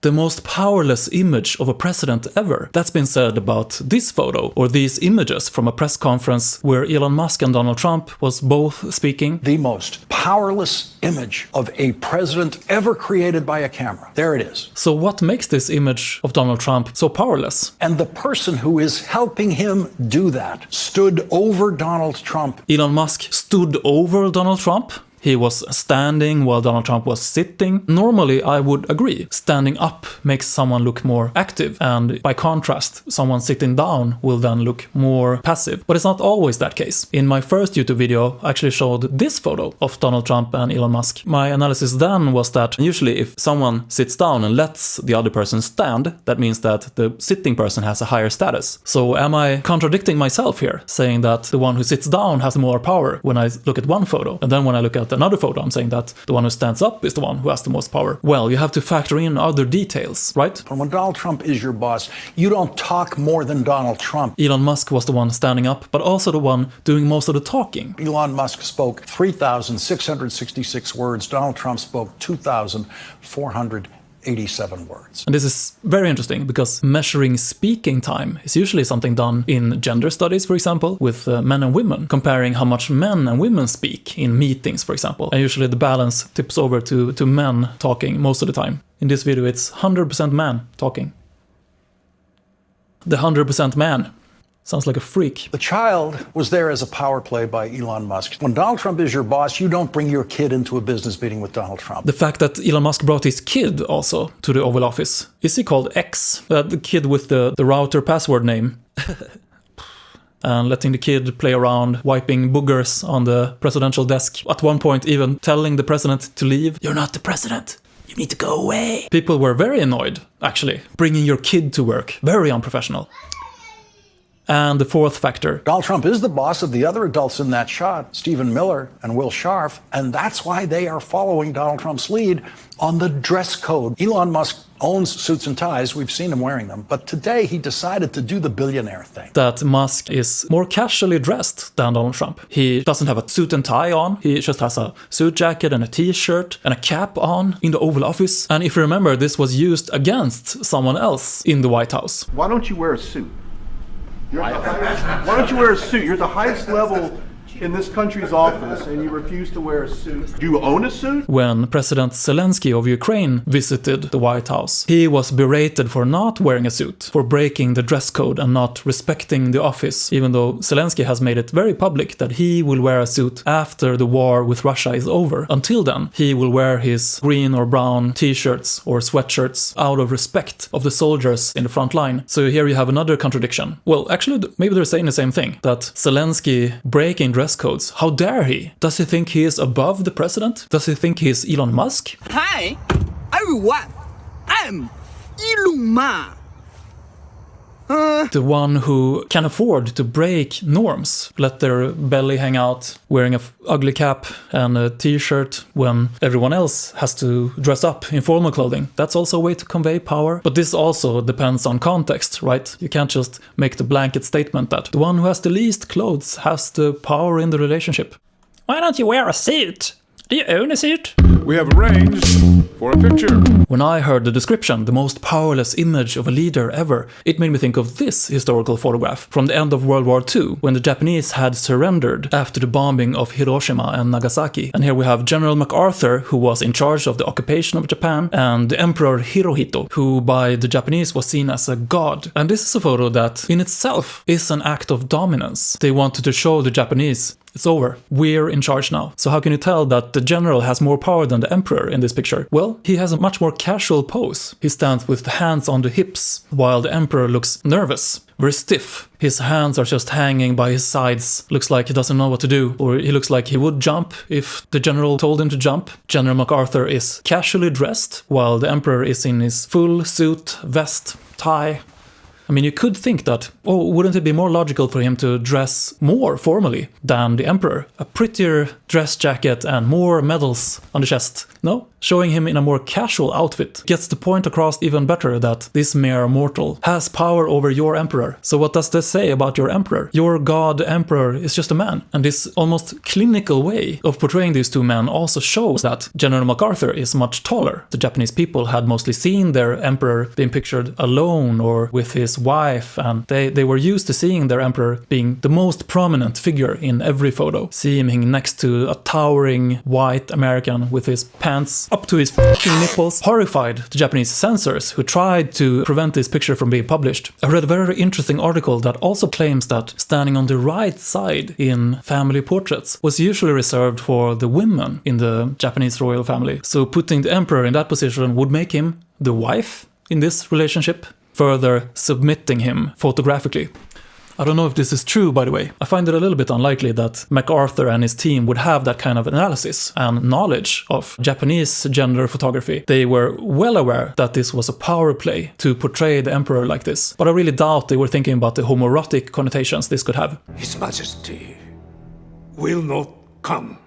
The most powerless image of a president ever. That's been said about this photo, or these images from a press conference where Elon Musk and Donald Trump was both speaking. The most powerless image of a president ever created by a camera. There it is. So what makes this image of Donald Trump so powerless? And the person who is helping him do that stood over Donald Trump. Elon Musk stood over Donald Trump? He was standing while Donald Trump was sitting. Normally, I would agree. Standing up makes someone look more active, and by contrast, someone sitting down will then look more passive. But it's not always that case. In my first YouTube video, I actually showed this photo of Donald Trump and Elon Musk. My analysis then was that usually if someone sits down and lets the other person stand, that means that the sitting person has a higher status. So am I contradicting myself here, saying that the one who sits down has more power when I look at one photo, and then when I look at another photo, I'm saying that the one who stands up is the one who has the most power? Well, you have to factor in other details, right? And when Donald Trump is your boss, you don't talk more than Donald Trump. Elon Musk was the one standing up, but also the one doing most of the talking. Elon Musk spoke 3,666 words. Donald Trump spoke 2,487 words. And this is very interesting because measuring speaking time is usually something done in gender studies, for example, with men and women, comparing how much men and women speak in meetings, for example. And usually the balance tips over to men talking most of the time. In this video, it's 100% man talking. The 100% man. Sounds like a freak. The child was there as a power play by Elon Musk. When Donald Trump is your boss, you don't bring your kid into a business meeting with Donald Trump. The fact that Elon Musk brought his kid also to the Oval Office. Is he called X? The kid with the router password name. And letting the kid play around, wiping boogers on the presidential desk. At one point even telling the president to leave. You're not the president. You need to go away. People were very annoyed, actually. Bringing your kid to work. Very unprofessional. And the fourth factor. Donald Trump is the boss of the other adults in that shot, Stephen Miller and Will Scharf, and that's why they are following Donald Trump's lead on the dress code. Elon Musk owns suits and ties. We've seen him wearing them. But today he decided to do the billionaire thing. That Musk is more casually dressed than Donald Trump. He doesn't have a suit and tie on. He just has a suit jacket and a t-shirt and a cap on in the Oval Office. And if you remember, this was used against someone else in the White House. Why don't you wear a suit? Why don't you wear a suit? You're at the highest level in this country's office and you refuse to wear a suit. Do you own a suit? When President Zelensky of Ukraine visited the White House, he was berated for not wearing a suit, for breaking the dress code and not respecting the office, even though Zelensky has made it very public that he will wear a suit after the war with Russia is over. Until then, he will wear his green or brown t-shirts or sweatshirts out of respect of the soldiers in the front line. So here you have another contradiction. Well, actually, maybe they're saying the same thing, that Zelensky breaking dress codes. How dare he? Does he think he is above the president? Does he think he is Elon Musk? Hi, everyone. I'm Elon Musk. The one who can afford to break norms, let their belly hang out, wearing a ugly cap and a t-shirt when everyone else has to dress up in formal clothing. That's also a way to convey power. But this also depends on context, right? You can't just make the blanket statement that the one who has the least clothes has the power in the relationship. Why don't you wear a suit? Do you own a suit? We have arranged for a picture. When I heard the description, the most powerless image of a leader ever, it made me think of this historical photograph from the end of World War II, when the Japanese had surrendered after the bombing of Hiroshima and Nagasaki. And here we have General MacArthur, who was in charge of the occupation of Japan, and the Emperor Hirohito, who by the Japanese was seen as a god. And this is a photo that in itself is an act of dominance. They wanted to show the Japanese, it's over. We're in charge now. So how can you tell that the general has more power than the emperor in this picture? Well, he has a much more casual pose. He stands with the hands on the hips, while the emperor looks nervous, very stiff. His hands are just hanging by his sides. Looks like he doesn't know what to do. Or he looks like he would jump if the general told him to jump. General MacArthur is casually dressed, while the emperor is in his full suit, vest, tie. I mean, you could think that, oh, wouldn't it be more logical for him to dress more formally than the emperor? A prettier dress jacket and more medals on the chest. No, showing him in a more casual outfit gets the point across even better that this mere mortal has power over your emperor. So what does this say about your emperor? Your god emperor is just a man. And this almost clinical way of portraying these two men also shows that General MacArthur is much taller. The Japanese people had mostly seen their emperor being pictured alone or with his wife, and they were used to seeing their emperor being the most prominent figure in every photo. See him next to a towering white American with his pants up to his f***ing nipples, horrified the Japanese censors who tried to prevent this picture from being published. I read a very interesting article that also claims that standing on the right side in family portraits was usually reserved for the women in the Japanese royal family. So putting the emperor in that position would make him the wife in this relationship, further submitting him photographically. I don't know if this is true, by the way. I find it a little bit unlikely that MacArthur and his team would have that kind of analysis and knowledge of Japanese gender photography. They were well aware that this was a power play to portray the emperor like this, but I really doubt they were thinking about the homoerotic connotations this could have. His Majesty will not come.